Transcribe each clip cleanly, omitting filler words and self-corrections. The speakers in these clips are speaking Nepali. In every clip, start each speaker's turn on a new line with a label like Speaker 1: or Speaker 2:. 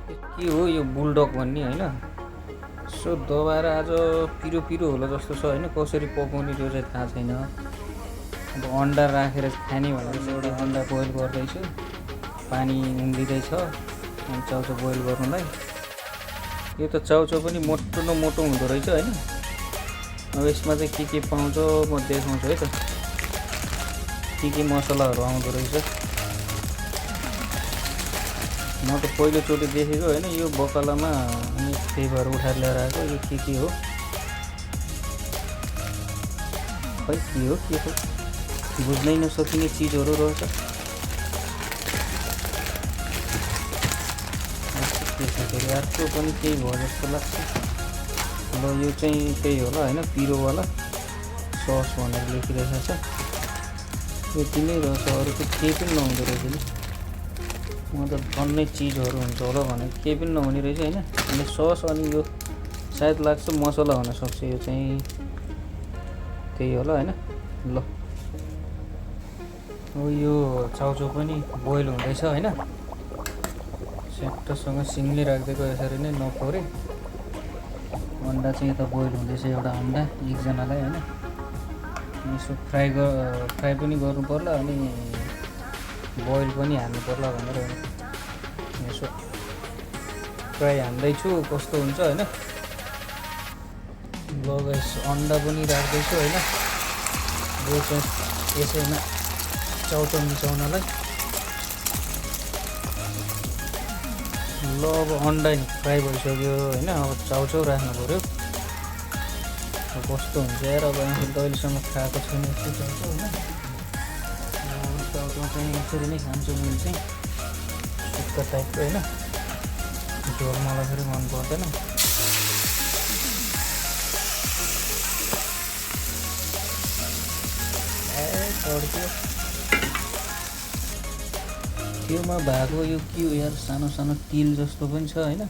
Speaker 1: के हो यो बुलडग भन्ने होइन। सो दबाएर आज पिरो पिरो होला जस्तो छ होइन। कसरी पकाउने त्यो चाहिँ थाहा छैन। अब अन्डा राखेर खाने भनेर चाहिँ एउटा अन्डा बोइल गर्दैछु। पानी उम्लिँदैछ अनि चाउचाउ बोइल गर्नुलाई। यो त चाउचाउ पनि मोटो न मोटो हुँदो रहेछ होइन। अब यसमा चाहिँ के पाउँछ म देखाउँछु है त। के मसलाहरू आउँदो रहेछ म त पहिलोचोटि देखेको होइन। यो बकालामा अनि त्यही भएर उठाएर ल्याएर आएको। यो के हो खै के हो बुझ्नै नसकिने चिजहरू रहेछ। फेरि अर्को पनि केही भयो जस्तो लाग्छ। ल यो चाहिँ त्यही होला होइन, पिरोवाला सस भनेर लेखिरहेको छ। यति नै रहेछ, अरू त केही पनि नहुँदो रहेछ नि। म त अन्य चिजहरू हुन्छ होला भने केही पनि नहुने रहेछ होइन। अनि सस अनि यो सायद लाग्छ मसला हुनसक्छ। यो चाहिँ त्यही होला होइन। ल अब यो चाउचाउ पनि बोइल हुँदैछ होइन। सेक्टरसँग सिङले राखिदिएको यसरी नै नपरे। अन्डा चाहिँ यता बोइल हुँदैछ, एउटा अन्डा एकजनालाई होइन। यसो फ्राई पनि गर्नु पर्ला अनि बोइल पनि हाल्नु पर्ला भनेर यसो फ्राई हान्दैछु कस्तो हुन्छ होइन। ल गाइस अन्डा पनि राख्दैछु होइन। यो चाहिँ यसैमा चाउचाउ मिसाउनलाई। ल अब अन्डा फ्राई भइसक्यो होइन। अब चाउचाउ राख्नु पऱ्यो। कस्तो हुन्छ यार। अब आफूले त अहिलेसम्म खाएको छैन यस्तो चाउचाउ होइन। चाउचाउ चाहिँ यसरी नै खान्छु मैले चाहिँ, सुक्खा टाइपको होइन। झोल मलाई फेरि मन पर्दैन। तड्क्यो त्योमा भएको यो के हो यार, सानो सानो तिल जस्तो पनि छ होइन।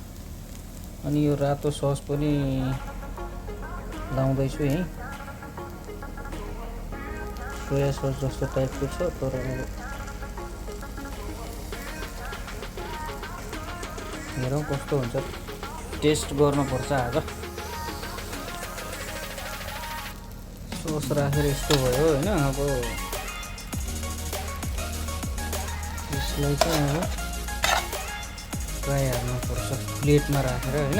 Speaker 1: अनि यो रातो सस पनि लाउँदैछु यहीँ। सोया सस जस्तो टाइपको छ तर हेरौँ कस्तो हुन्छ। टेस्ट गर्नुपर्छ आज। सस राखेर यस्तो भयो होइन। अब यसलाई चाहिँ अब फ्राई हाल्नुपर्छ प्लेटमा राखेर होइन।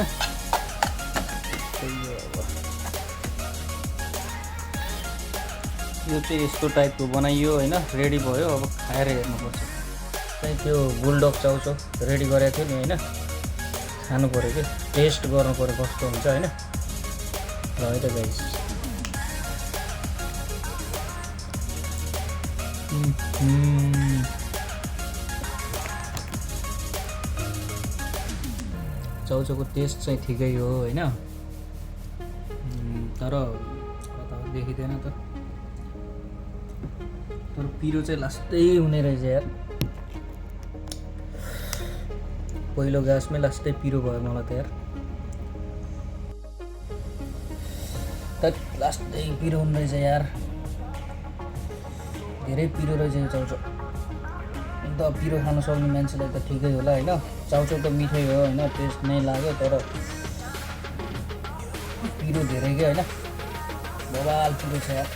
Speaker 1: यो चाहिँ यस्तो टाइपको बनाइयो होइन। रेडी भयो, अब खाएर हेर्नुपर्छ। चाहिँ त्यो बुलडग चाउचाउ रेडी गरेको थियो नि होइन। खानु पऱ्यो कि टेस्ट गर्नु पऱ्यो कस्तो हुन्छ होइन। ल है त गाइस। चाउचाउको टेस्ट चाहिँ ठिकै हो होइन। तर कता देखिँदैन त। तर पिरो चाहिँ लास्टै हुने रहेछ यार। पहिलो ग्यासमै लास्टै पिरो भयो मलाई त यार। लास्टै पिरो हुने रहेछ यार। धेरै पिरो रहेछ यो चाउचाउ। अन्त पिरो खान सक्ने मान्छेलाई त ठिकै होला होइन। चाउचाउ त मिठै हो होइन, टेस्ट नै लाग्यो तर पिरो धेरै क्या होइन। बवाल पिरो छ यार।